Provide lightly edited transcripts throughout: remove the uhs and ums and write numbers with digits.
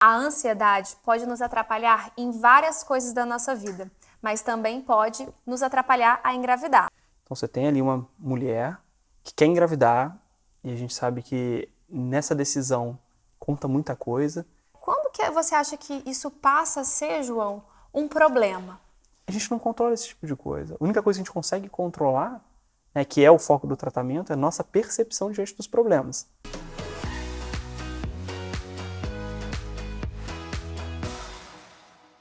A ansiedade pode nos atrapalhar em várias coisas da nossa vida, mas também pode nos atrapalhar a engravidar. Então você tem ali uma mulher que quer engravidar e a gente sabe que nessa decisão conta muita coisa. Quando que você acha que isso passa a ser, João, um problema? A gente não controla esse tipo de coisa. A única coisa que a gente consegue controlar, né, que é o foco do tratamento, é a nossa percepção diante dos problemas.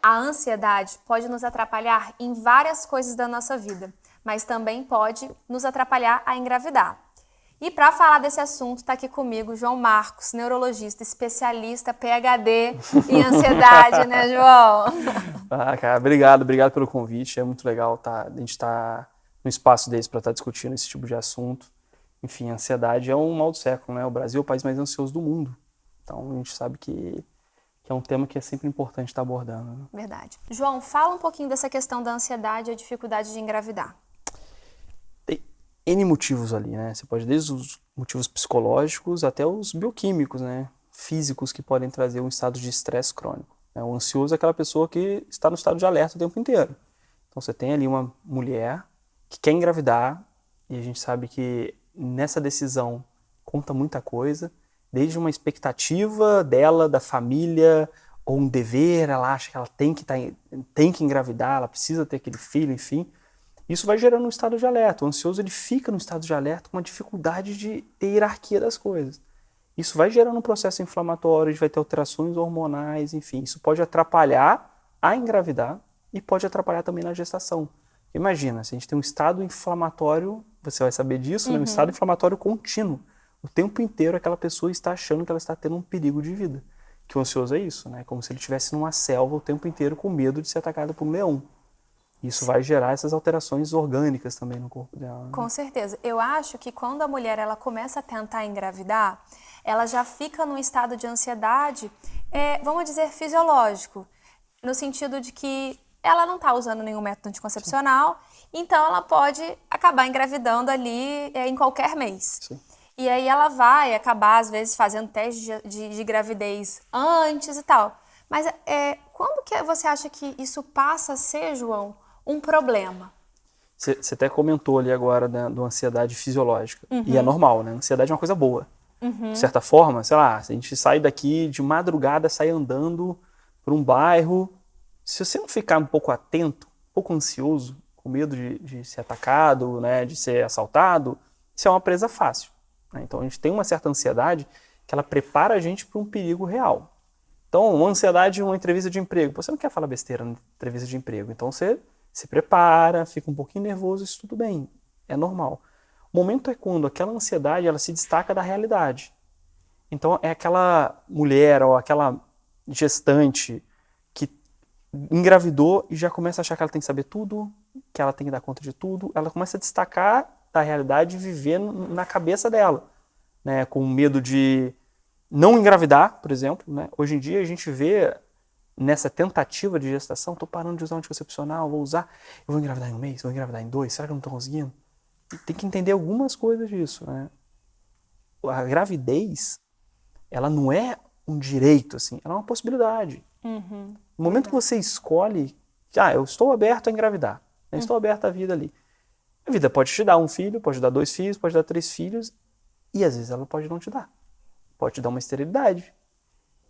A ansiedade pode nos atrapalhar em várias coisas da nossa vida, mas também pode nos atrapalhar a engravidar. E para falar desse assunto, está aqui comigo João Marcos, neurologista, especialista, PhD em ansiedade, né, João? Ah, cara, obrigado pelo convite. É muito legal a gente estar no espaço desse para estar discutindo esse tipo de assunto. Enfim, a ansiedade é um mal do século, né? O Brasil é o país mais ansioso do mundo. Então a gente sabe que é um tema que é sempre importante estar abordando, né? Verdade. João, fala um pouquinho dessa questão da ansiedade e a dificuldade de engravidar. Tem N motivos ali, né? Você pode desde os motivos psicológicos até os bioquímicos, né? Físicos que podem trazer um estado de estresse crônico. O ansioso é aquela pessoa que está no estado de alerta o tempo inteiro. Então você tem ali uma mulher que quer engravidar e a gente sabe que nessa decisão conta muita coisa, desde uma expectativa dela, da família, ou um dever, ela acha que ela tem que engravidar, ela precisa ter aquele filho, enfim. Isso vai gerando um estado de alerta. O ansioso ele fica no estado de alerta com uma dificuldade de ter hierarquia das coisas. Isso vai gerando um processo inflamatório, a gente vai ter alterações hormonais, enfim. Isso pode atrapalhar a engravidar e pode atrapalhar também na gestação. Imagina, se a gente tem um estado inflamatório, você vai saber disso, né? Um estado inflamatório contínuo. O tempo inteiro aquela pessoa está achando que ela está tendo um perigo de vida. Que o ansioso é isso, né? Como se ele estivesse numa selva o tempo inteiro com medo de ser atacado por um leão. Isso vai gerar essas alterações orgânicas também no corpo dela, né? Com certeza. Eu acho que quando a mulher ela começa a tentar engravidar, ela já fica num estado de ansiedade, vamos dizer, fisiológico, no sentido de que ela não está usando nenhum método anticoncepcional, então ela pode acabar engravidando ali em qualquer mês. Sim. E aí ela vai acabar, às vezes, fazendo teste de gravidez antes e tal. Mas quando que você acha que isso passa a ser, João, um problema? Você até comentou ali agora, né, da ansiedade fisiológica. E é normal, né? Ansiedade é uma coisa boa. De certa forma, sei lá, se a gente sai daqui de madrugada, sai andando por um bairro, se você não ficar um pouco atento, um pouco ansioso, com medo de ser atacado, né, de ser assaltado, isso é uma presa fácil, né? Então a gente tem uma certa ansiedade que ela prepara a gente para um perigo real. Então, uma ansiedade em uma entrevista de emprego. Você não quer falar besteira na entrevista de emprego, então você se prepara, fica um pouquinho nervoso, isso tudo bem, é normal. O momento é quando aquela ansiedade ela se destaca da realidade. Então é aquela mulher ou aquela gestante que engravidou e já começa a achar que ela tem que saber tudo, que ela tem que dar conta de tudo. Ela começa a destacar da realidade e viver na cabeça dela, né? Com medo de não engravidar, por exemplo, né? Hoje em dia a gente vê nessa tentativa de gestação, estou parando de usar um anticoncepcional, vou usar, eu vou engravidar em um mês, vou engravidar em 2, será que eu não estou conseguindo? Tem que entender algumas coisas disso, né? A gravidez, ela não é um direito, assim, ela é uma possibilidade. No momento que você escolhe, eu estou aberto a engravidar, né? Estou aberto à vida ali. A vida pode te dar um filho, pode dar 2 filhos, pode dar 3 filhos, e às vezes ela pode não te dar. Pode te dar uma esterilidade.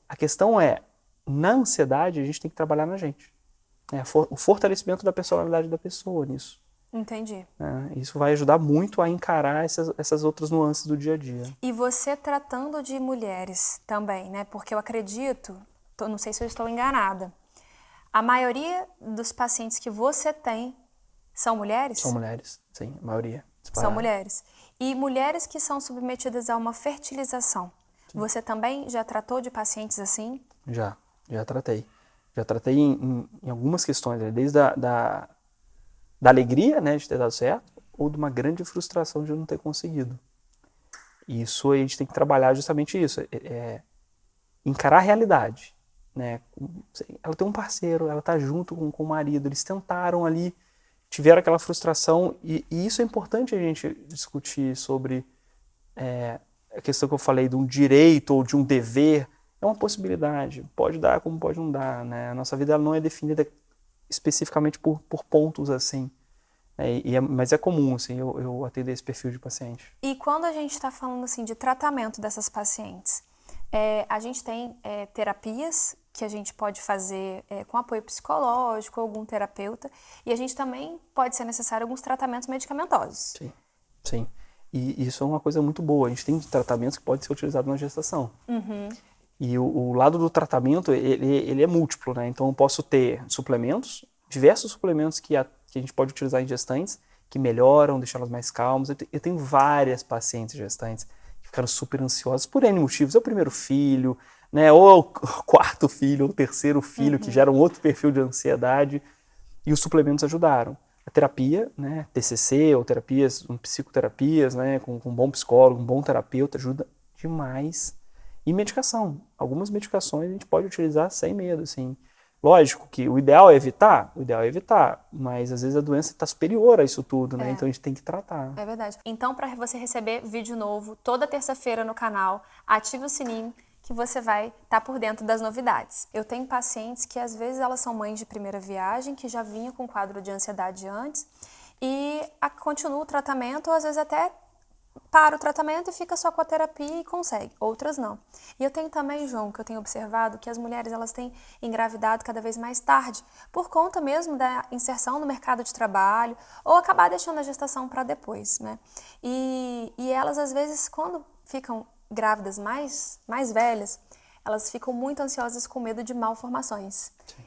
A questão é, na ansiedade, a gente tem que trabalhar na gente. O fortalecimento da personalidade da pessoa nisso. Entendi. Isso vai ajudar muito a encarar essas outras nuances do dia a dia. E você tratando de mulheres também, né? Porque eu acredito, não sei se eu estou enganada, a maioria dos pacientes que você tem são mulheres? São mulheres, sim, a maioria. São mulheres. E mulheres que são submetidas a uma fertilização. Sim. Você também já tratou de pacientes assim? Já tratei. Já tratei em algumas questões, desde da alegria, né, de ter dado certo, ou de uma grande frustração de não ter conseguido. E isso a gente tem que trabalhar justamente isso, encarar a realidade, né? Ela tem um parceiro, ela está junto com o marido, eles tentaram ali, tiveram aquela frustração, e isso é importante a gente discutir sobre a questão que eu falei de um direito ou de um dever. é uma possibilidade. Pode dar como pode não dar, né? A nossa vida ela não é definida especificamente por pontos assim. Mas é comum, assim, eu atender esse perfil de paciente. E quando a gente está falando assim de tratamento dessas pacientes, a gente tem terapias que a gente pode fazer com apoio psicológico, algum terapeuta, e a gente também pode ser necessário alguns tratamentos medicamentosos. Sim, sim. E isso é uma coisa muito boa. A gente tem tratamentos que podem ser utilizados na gestação. E o lado do tratamento, ele é múltiplo, né? Então eu posso ter suplementos, diversos suplementos que a gente pode utilizar em gestantes, que melhoram, deixam elas mais calmas. Eu tenho várias pacientes gestantes que ficaram super ansiosas por N motivos. É o primeiro filho, né? Ou é o quarto filho, ou o terceiro filho, que gera um outro perfil de ansiedade. E os suplementos ajudaram. A terapia, né? TCC ou terapias, psicoterapias, né? Com um bom psicólogo, um bom terapeuta, ajuda demais. E medicação. Algumas medicações a gente pode utilizar sem medo, assim. Lógico que o ideal é evitar, mas às vezes a doença está superior a isso tudo, né? Então a gente tem que tratar. É verdade. Então, para você receber vídeo novo toda terça-feira no canal, ative o sininho que você vai estar por dentro das novidades. Eu tenho pacientes que às vezes elas são mães de primeira viagem, que já vinham com quadro de ansiedade antes, e continua o tratamento, ou às vezes até para o tratamento e fica só com a terapia e consegue, outras não. E eu tenho também, João, que eu tenho observado que as mulheres elas têm engravidado cada vez mais tarde, por conta mesmo da inserção no mercado de trabalho, ou acabar deixando a gestação para depois, né? E elas, às vezes, quando ficam grávidas mais velhas, elas ficam muito ansiosas com medo de malformações. Sim.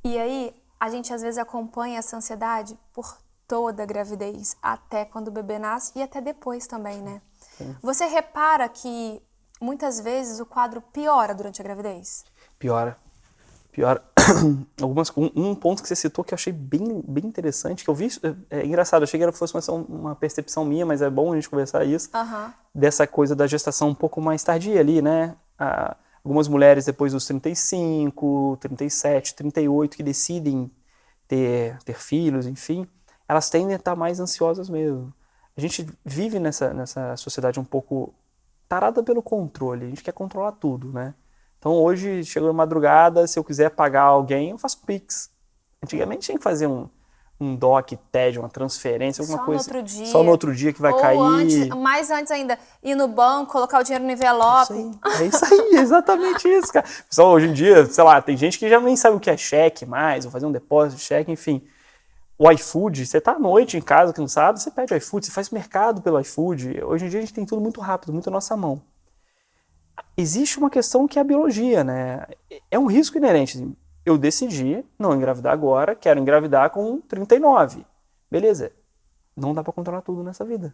E aí, a gente às vezes acompanha essa ansiedade por toda a gravidez, até quando o bebê nasce e até depois também, né? Sim. Você repara que muitas vezes o quadro piora durante a gravidez? Piora. Um ponto que você citou que eu achei bem interessante, que eu vi, é engraçado, eu achei que fosse uma percepção minha, mas é bom a gente conversar isso, dessa coisa da gestação um pouco mais tardia ali, né? Algumas mulheres depois dos 35, 37, 38, que decidem ter filhos, enfim, elas tendem a estar mais ansiosas mesmo. A gente vive nessa sociedade um pouco tarada pelo controle, a gente quer controlar tudo, né? Então hoje, chegou a madrugada, se eu quiser pagar alguém, eu faço Pix. Antigamente tinha que fazer um DOC, TED, uma transferência, alguma coisa. Só no outro dia. Só no outro dia que vai cair. Mais antes ainda, ir no banco, colocar o dinheiro no envelope. É isso aí, exatamente isso, cara. Pessoal, hoje em dia, sei lá, tem gente que já nem sabe o que é cheque mais, ou fazer um depósito de cheque, enfim. O iFood, você tá à noite em casa, cansado, você pede o iFood, você faz mercado pelo iFood. Hoje em dia a gente tem tudo muito rápido, muito à nossa mão. Existe uma questão que é a biologia, né? É um risco inerente. Assim, eu decidi não engravidar agora, quero engravidar com 39. Beleza. Não dá para controlar tudo nessa vida.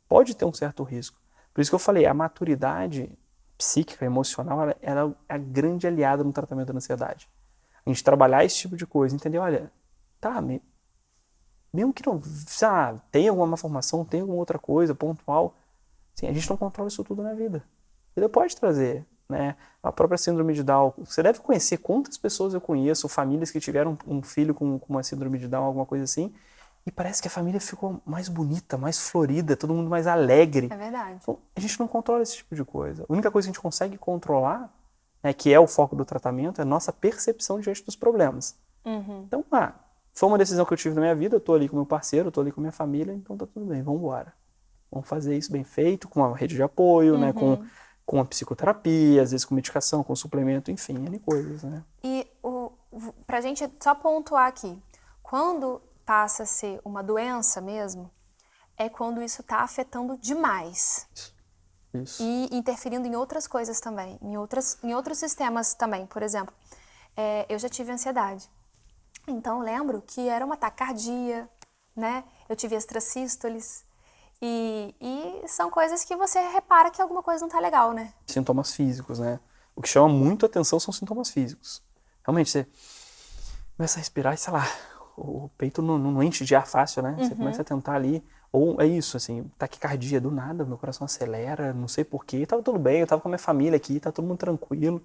Pode ter um certo risco. Por isso que eu falei, a maturidade psíquica, emocional, ela é a grande aliada no tratamento da ansiedade. A gente trabalhar esse tipo de coisa, entender, olha, tá, mesmo que não, tem alguma malformação, tem alguma outra coisa pontual, assim, a gente não controla isso tudo na vida. Ele pode trazer, né? A própria síndrome de Down. Você deve conhecer quantas pessoas eu conheço, famílias que tiveram um filho com uma síndrome de Down, alguma coisa assim, e parece que a família ficou mais bonita, mais florida, todo mundo mais alegre. É verdade. Então, a gente não controla esse tipo de coisa. A única coisa que a gente consegue controlar, né, que é o foco do tratamento, é a nossa percepção diante dos problemas. Então, foi uma decisão que eu tive na minha vida, eu tô ali com meu parceiro, eu tô ali com minha família, então tá tudo bem, vamos embora. Vamos fazer isso bem feito, com uma rede de apoio, né, com a psicoterapia, às vezes com medicação, com suplemento, enfim, N coisas, né? E pra gente só pontuar aqui, quando passa a ser uma doença mesmo, é quando isso tá afetando demais. Isso. E interferindo em outras coisas também, em outros sistemas também. Por exemplo, eu já tive ansiedade. Então, lembro que era uma taquicardia, né? Eu tive extrasístoles. E são coisas que você repara que alguma coisa não tá legal, né? Sintomas físicos, né? O que chama muito atenção são sintomas físicos. Realmente, você começa a respirar e, sei lá, o peito não enche de ar fácil, né? Você começa a tentar ali, ou é isso, assim, taquicardia do nada, meu coração acelera, não sei porquê, tava tudo bem, eu tava com a minha família aqui, tá todo mundo tranquilo,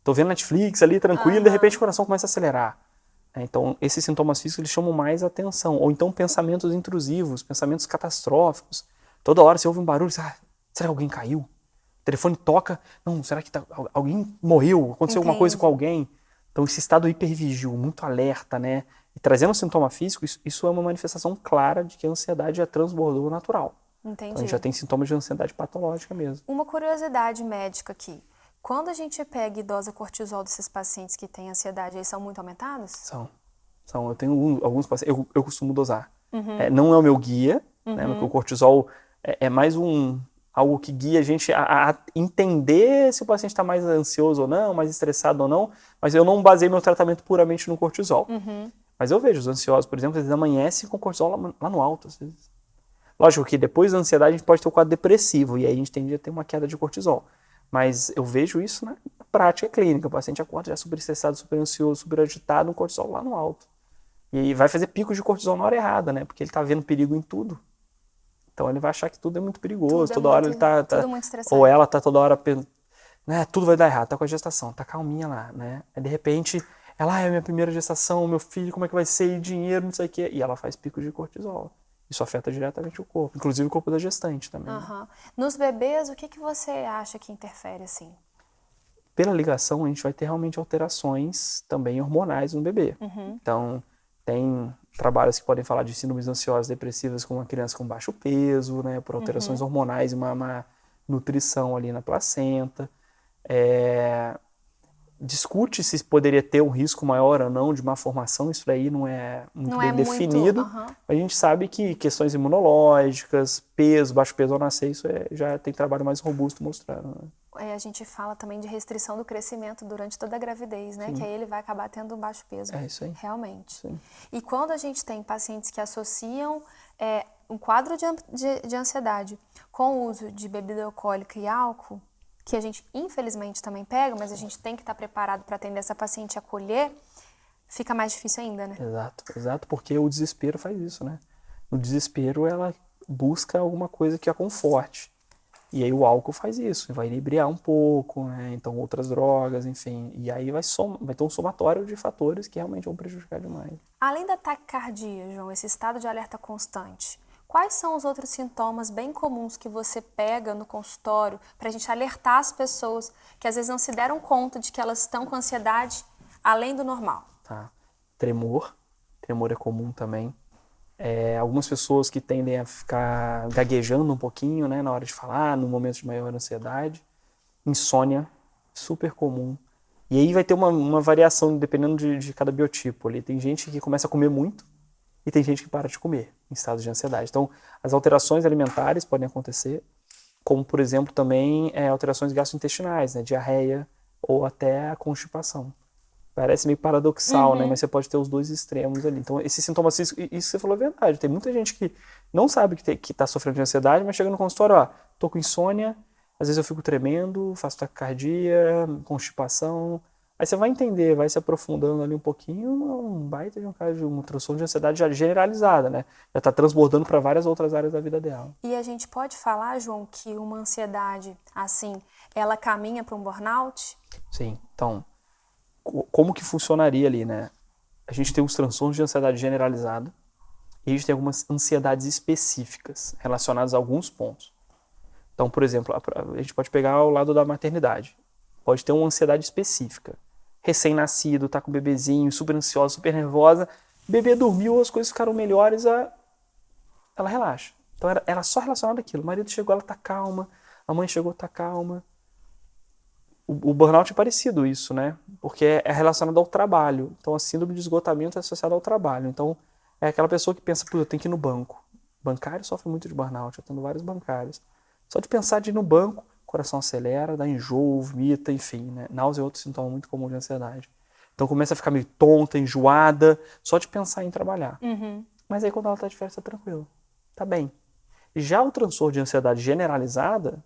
tô vendo Netflix ali, tranquilo, de repente o coração começa a acelerar. Então, esses sintomas físicos, eles chamam mais atenção. Ou então, pensamentos intrusivos, pensamentos catastróficos. Toda hora você ouve um barulho, será que alguém caiu? O telefone toca, não, será que alguém morreu? Aconteceu alguma coisa com alguém? Então, esse estado hipervigil, muito alerta, né? E trazendo um sintoma físico, isso é uma manifestação clara de que a ansiedade já transbordou o natural. Entendi. Então, a gente já tem sintomas de ansiedade patológica mesmo. Uma curiosidade médica aqui. Quando a gente pega e dosa cortisol desses pacientes que têm ansiedade, eles são muito aumentados? São. Eu tenho alguns pacientes, eu costumo dosar. Não é o meu guia, né? Porque o cortisol é mais algo que guia a gente a entender se o paciente está mais ansioso ou não, mais estressado ou não, mas eu não baseio meu tratamento puramente no cortisol. Mas eu vejo os ansiosos, por exemplo, eles amanhecem com cortisol lá no alto, às vezes. Lógico que depois da ansiedade a gente pode ter um quadro depressivo, e aí a gente tende a ter uma queda de cortisol. Mas eu vejo isso na prática clínica. O paciente acorda já super estressado, super ansioso, super agitado, um cortisol lá no alto. E aí vai fazer picos de cortisol na hora errada, né? Porque ele tá vendo perigo em tudo. Então ele vai achar que tudo é muito perigoso, toda hora ele tá tudo muito estressado. ou ela tá toda hora pensando, né, tudo vai dar errado, tá com a gestação, tá calminha lá, né? Aí de repente, ela, é a minha primeira gestação, meu filho, como é que vai ser, e dinheiro, não sei o quê. E ela faz picos de cortisol. Isso afeta diretamente o corpo, inclusive o corpo da gestante também. Né? Nos bebês, o que você acha que interfere assim? Pela ligação, a gente vai ter realmente alterações também hormonais no bebê. Então, tem trabalhos que podem falar de síndromes ansiosas depressivas com uma criança com baixo peso, né, por alterações hormonais e uma má nutrição ali na placenta. Discute se poderia ter um risco maior ou não de má formação, isso aí não é muito bem definido. A gente sabe que questões imunológicas, peso, baixo peso ao nascer, isso já tem trabalho mais robusto mostrando. Né? A gente fala também de restrição do crescimento durante toda a gravidez, né? Sim. Que aí ele vai acabar tendo um baixo peso. É isso aí. Realmente. Sim. E quando a gente tem pacientes que associam um quadro de ansiedade com o uso de bebida alcoólica e álcool, que a gente infelizmente também pega, mas a gente tem que estar preparado para atender essa paciente e acolher, fica mais difícil ainda, né? Exato, porque o desespero faz isso, né? No desespero ela busca alguma coisa que a conforte. E aí o álcool faz isso, vai inebriar um pouco, né? Então outras drogas, enfim. E aí vai ter um somatório de fatores que realmente vão prejudicar demais. Além da taquicardia, João, esse estado de alerta constante, quais são os outros sintomas bem comuns que você pega no consultório para a gente alertar as pessoas que às vezes não se deram conta de que elas estão com ansiedade além do normal? Tá. Tremor é comum também. Algumas pessoas que tendem a ficar gaguejando um pouquinho, né, na hora de falar, no momento de maior ansiedade. Insônia, super comum. E aí vai ter uma variação dependendo de cada biotipo ali. Tem gente que começa a comer muito e tem gente que para de comer em estado de ansiedade. Então, as alterações alimentares podem acontecer, como, por exemplo, também alterações gastrointestinais, né, diarreia ou até a constipação. Parece meio paradoxal, né? Mas você pode ter os dois extremos ali. Então, esses sintomas físicos, isso que você falou é verdade. Tem muita gente que não sabe que tá sofrendo de ansiedade, mas chega no consultório, ó, tô com insônia, às vezes eu fico tremendo, faço taquicardia, constipação. Aí você vai entender, vai se aprofundando ali um pouquinho, um baita de um caso de uma transtorno de ansiedade já generalizada, né? Já tá transbordando para várias outras áreas da vida dela. E a gente pode falar, João, que uma ansiedade, assim, ela caminha para um burnout? Sim, então, como que funcionaria ali, né? A gente tem os transtornos de ansiedade generalizada e a gente tem algumas ansiedades específicas relacionadas a alguns pontos. Então, por exemplo, a gente pode pegar o lado da maternidade. Pode ter uma ansiedade específica. Recém-nascido, tá com o bebezinho, super ansiosa, super nervosa. O bebê dormiu, as coisas ficaram melhores, ela relaxa. Então era só relacionado àquilo. O marido chegou, ela tá calma. A mãe chegou, tá calma. O burnout é parecido isso, né? Porque é relacionado ao trabalho. Então a síndrome de esgotamento é associada ao trabalho. Então é aquela pessoa que pensa, eu tenho que ir no banco. Bancário sofre muito de burnout, eu tenho vários bancários. Só de pensar de ir no banco, o coração acelera, dá enjoo, vomita, enfim, né? Náusea é outro sintoma muito comum de ansiedade. Então começa a ficar meio tonta, enjoada, só de pensar em trabalhar. Mas aí quando ela tá de férias, tá tranquilo, tá bem. Já o transtorno de ansiedade generalizada,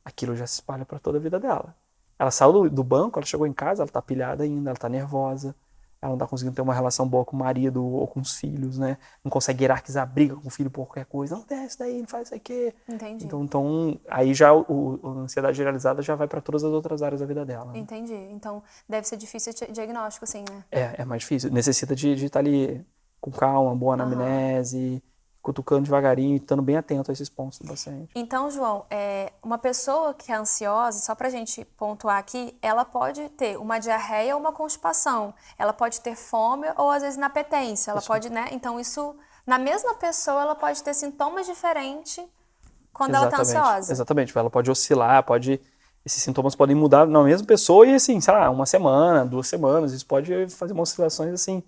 aquilo já se espalha para toda a vida dela. Ela saiu do banco, ela chegou em casa, ela tá pilhada ainda, ela tá nervosa, ela não tá conseguindo ter uma relação boa com o marido ou com os filhos, né? Não consegue hierarquizar briga com o filho por qualquer coisa. Não desce daí, não faz isso aqui. Entendi. Então aí já a ansiedade generalizada já vai para todas as outras áreas da vida dela. Né? Entendi. Então deve ser difícil o diagnóstico, assim, né? É mais difícil. Necessita de estar ali com calma, boa anamnese, cutucando devagarinho e estando bem atento a esses pontos do paciente. Então, João, uma pessoa que é ansiosa, só pra gente pontuar aqui, ela pode ter uma diarreia ou uma constipação. Ela pode ter fome ou, às vezes, inapetência. Ela pode, né? Então, isso, na mesma pessoa, ela pode ter sintomas diferentes quando ela tá ansiosa. Exatamente. Ela pode oscilar, esses sintomas podem mudar na mesma pessoa e, assim, sei lá, 1 semana, 2 semanas. Isso pode fazer umas oscilações, assim,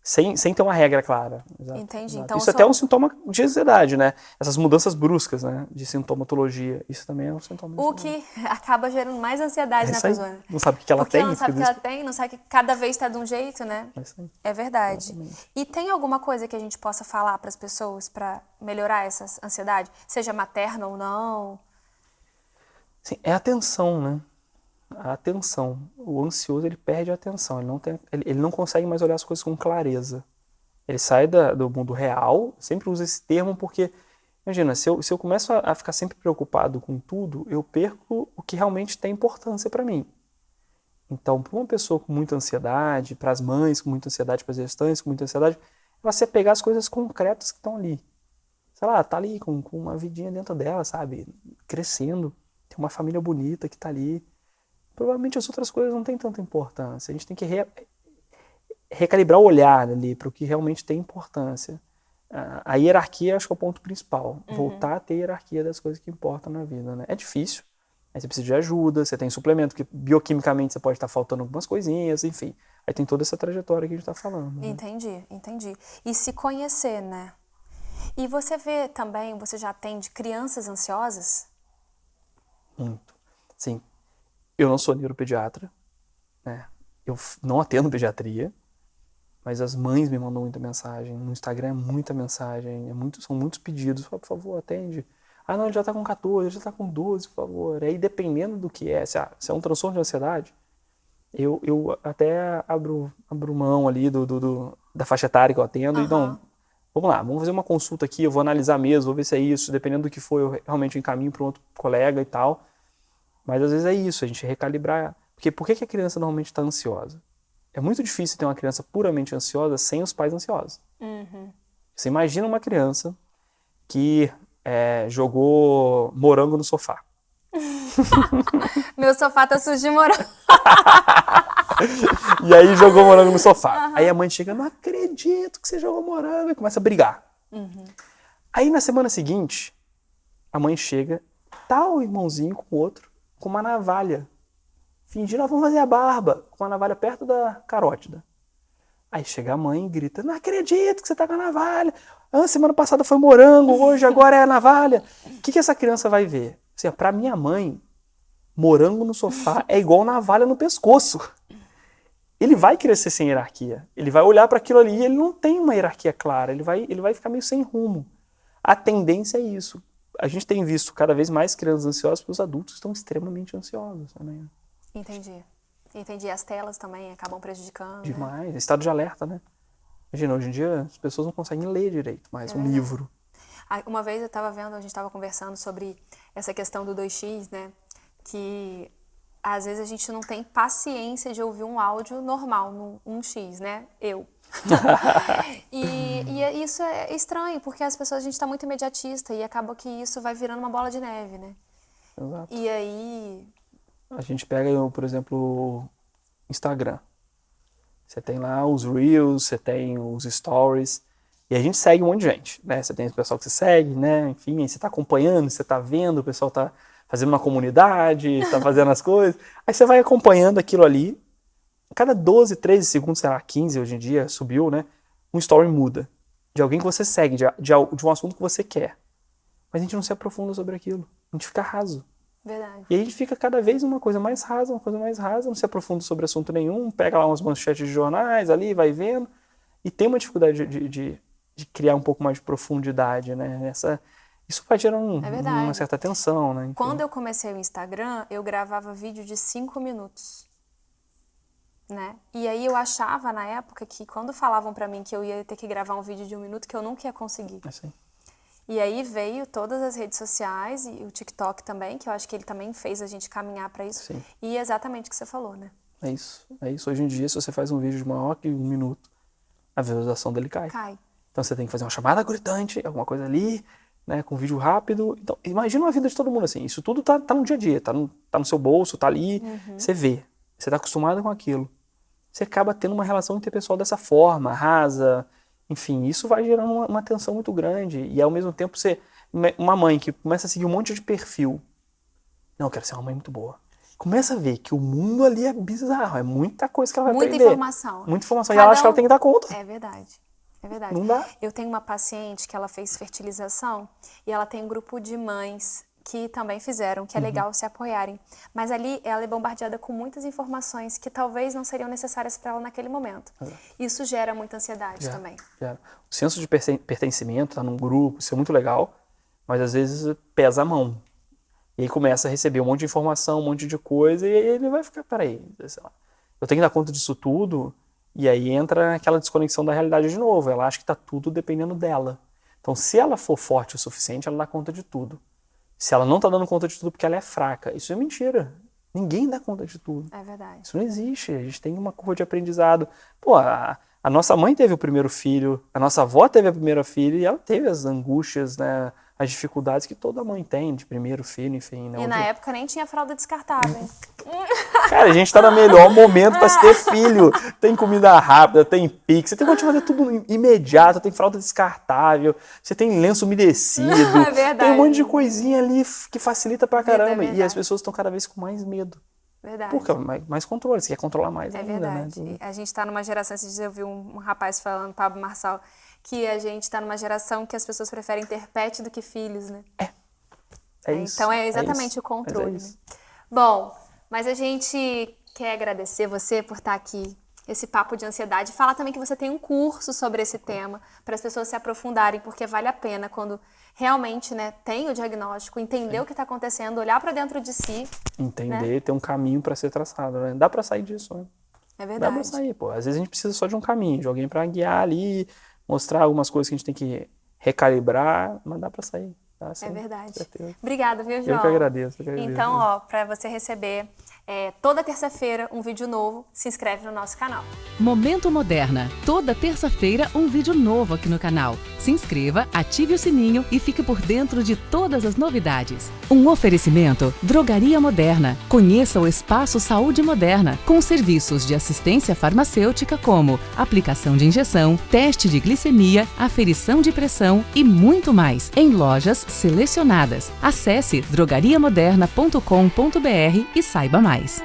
sem ter uma regra clara. Entendi. Exato. Então, isso até é um sintoma de ansiedade, né? Essas mudanças bruscas, né? De sintomatologia. Isso também é um sintoma de ansiedade. O que acaba gerando mais ansiedade na pessoa. Não sabe o que ela tem. Porque ela não sabe o que ela tem, não sabe que cada vez está de um jeito, né? É isso aí. É verdade. Exatamente. E tem alguma coisa que a gente possa falar para as pessoas para melhorar essa ansiedade? Seja materna ou não? Sim, é a atenção, né? A atenção. O ansioso, ele perde a atenção. Ele não consegue mais olhar as coisas com clareza. Ele sai do mundo real, sempre uso esse termo porque, imagina, se eu começo a ficar sempre preocupado com tudo, eu perco o que realmente tem importância para mim. Então, para uma pessoa com muita ansiedade, para as mães com muita ansiedade, para as gestantes com muita ansiedade, ela se pegar as coisas concretas que estão ali. Sei lá, tá ali com uma vidinha dentro dela, sabe? Crescendo, tem uma família bonita que tá ali. Provavelmente as outras coisas não têm tanta importância. A gente tem que recalibrar o olhar ali para o que realmente tem importância. A hierarquia acho que é o ponto principal. Voltar a ter hierarquia das coisas que importam na vida, né? É difícil. Aí você precisa de ajuda, você tem suplemento, que bioquimicamente você pode estar faltando algumas coisinhas, enfim. Aí tem toda essa trajetória que a gente está falando. Né? Entendi. E se conhecer, né? E você vê também, você já atende crianças ansiosas? Muito. Sim. Eu não sou neuropediatra, né? Eu não atendo pediatria, mas as mães me mandam muita mensagem. No Instagram é muita mensagem, são muitos pedidos. Por favor, atende. Ah, não, ele já tá com 14, ele já tá com 12, por favor. Aí, dependendo do que se é um transtorno de ansiedade, eu até abro mão ali da faixa etária que eu atendo. E não, vamos lá, vamos fazer uma consulta aqui, eu vou analisar mesmo, vou ver se é isso. Dependendo do que for, eu realmente encaminho para um outro colega e tal. Mas às vezes é isso, a gente recalibrar. Porque por que a criança normalmente está ansiosa? É muito difícil ter uma criança puramente ansiosa sem os pais ansiosos. Você imagina uma criança que jogou morango no sofá. Meu sofá tá sujo de morango. E aí jogou morango no sofá. Aí a mãe chega, não acredito que você jogou morango, e começa a brigar. Aí na semana seguinte, a mãe chega, tá o irmãozinho com o outro, com uma navalha, fingindo, vamos fazer a barba, com uma navalha perto da carótida. Aí chega a mãe e grita, não acredito que você tá com a navalha. Semana passada foi morango, hoje agora é a navalha. O que essa criança vai ver? Assim, pra minha mãe, morango no sofá é igual navalha no pescoço. Ele vai crescer sem hierarquia. Ele vai olhar para aquilo ali e ele não tem uma hierarquia clara. Ele vai ficar meio sem rumo. A tendência é isso. A gente tem visto cada vez mais crianças ansiosas porque os adultos estão extremamente ansiosos também. Entendi. As telas também acabam prejudicando. Demais. Né? Estado de alerta, né? Imagina, hoje em dia as pessoas não conseguem ler direito mais um livro. Uma vez eu estava vendo, a gente estava conversando sobre essa questão do 2x, né? Que às vezes a gente não tem paciência de ouvir um áudio normal no 1x, né? E isso é estranho, porque as pessoas, a gente está muito imediatista e acaba que isso vai virando uma bola de neve, né? Exato. E aí... A gente pega, por exemplo, Instagram. Você tem lá os Reels, você tem os Stories, e a gente segue um monte de gente, né? Você tem o pessoal que você segue, né? Enfim, aí você tá acompanhando, você tá vendo, o pessoal tá fazendo uma comunidade, tá fazendo as coisas. Aí você vai acompanhando aquilo ali. Cada 12, 13 segundos, sei lá, 15 hoje em dia, subiu, né? Um story muda. De alguém que você segue, de um assunto que você quer. Mas a gente não se aprofunda sobre aquilo. A gente fica raso. Verdade. E aí a gente fica cada vez uma coisa mais rasa, não se aprofunda sobre assunto nenhum, pega lá umas manchetes de jornais ali, vai vendo, e tem uma dificuldade de criar um pouco mais de profundidade, né? Isso vai gerar uma certa tensão, né? Enfim. Quando eu comecei o Instagram, eu gravava vídeo de 5 minutos, né? E aí eu achava na época que quando falavam pra mim que eu ia ter que gravar um vídeo de 1 minuto, que eu nunca ia conseguir. Assim. E aí veio todas as redes sociais e o TikTok também, que eu acho que ele também fez a gente caminhar para isso. Sim. E é exatamente o que você falou, né? É isso. Hoje em dia, se você faz um vídeo de maior que 1 minuto, a visualização dele cai. Então você tem que fazer uma chamada gritante, alguma coisa ali, né, com vídeo rápido. Então, imagina a vida de todo mundo assim. Isso tudo tá no dia a dia, tá no seu bolso, tá ali, você vê. Você tá acostumado com aquilo. Você acaba tendo uma relação interpessoal dessa forma, rasa, enfim, isso vai gerando uma tensão muito grande. E ao mesmo tempo uma mãe que começa a seguir um monte de perfil. Não, eu quero ser uma mãe muito boa. Começa a ver que o mundo ali é bizarro, é muita coisa que ela vai aprender. Muita informação. Muita informação. E ela acha que ela tem que dar conta. É verdade. É verdade. Não dá. Eu tenho uma paciente que ela fez fertilização e ela tem um grupo de mães que também fizeram, que é legal se apoiarem. Mas ali ela é bombardeada com muitas informações que talvez não seriam necessárias para ela naquele momento. Isso gera muita ansiedade também. O senso de pertencimento, tá num grupo, isso é muito legal, mas às vezes pesa a mão. E aí começa a receber um monte de informação, um monte de coisa, e aí ele vai ficar, peraí, sei lá, eu tenho que dar conta disso tudo. E aí entra aquela desconexão da realidade de novo. Ela acha que tá tudo dependendo dela. Então, se ela for forte o suficiente, ela dá conta de tudo. Se ela não tá dando conta de tudo porque ela é fraca, isso é mentira. Ninguém dá conta de tudo. É verdade. Isso não existe. A gente tem uma curva de aprendizado. Pô, a nossa mãe teve o primeiro filho, a nossa avó teve a primeira filha e ela teve as angústias, né, as dificuldades que toda mãe tem de primeiro filho, enfim. Né, e na época nem tinha fralda descartável. Cara, a gente tá no melhor momento pra se ter filho. Tem comida rápida, tem Pix, você tem que fazer tudo imediato, tem fralda descartável, você tem lenço umedecido, É verdade. tem um monte de coisinha ali que facilita pra caramba. verdade. E as pessoas estão cada vez com mais medo. Verdade. Porque mais controle, você quer controlar mais É ainda, verdade. né? A gente tá numa geração, esses dias eu vi um rapaz falando, Pablo Marçal, que a gente tá numa geração que as pessoas preferem ter pet do que filhos, né? É isso. Então é exatamente isso, o controle. mas é isso. Né? Bom, mas a gente quer agradecer você por estar aqui, esse papo de ansiedade. Falar também que você tem um curso sobre esse tema, para as pessoas se aprofundarem, porque vale a pena quando realmente, né, tem o diagnóstico, entender o que está acontecendo, olhar para dentro de si. Entender, ter um caminho pra ser traçado, né? Dá pra sair disso, né? É Dá verdade. pra sair, pô. Às vezes a gente precisa só de um caminho, de alguém pra guiar ali, mostrar algumas coisas que a gente tem que recalibrar, mas dá pra sair. Tá? É verdade. Certeza. Obrigada, viu, João? Eu que agradeço. Então, ó, para você receber toda terça-feira um vídeo novo, se inscreve no nosso canal. Momento Moderna. Toda terça-feira um vídeo novo aqui no canal. Se inscreva, ative o sininho e fique por dentro de todas as novidades. Um oferecimento Drogaria Moderna. Conheça o Espaço Saúde Moderna, com serviços de assistência farmacêutica como aplicação de injeção, teste de glicemia, aferição de pressão e muito mais, em lojas selecionadas. Acesse drogariamoderna.com.br e saiba mais.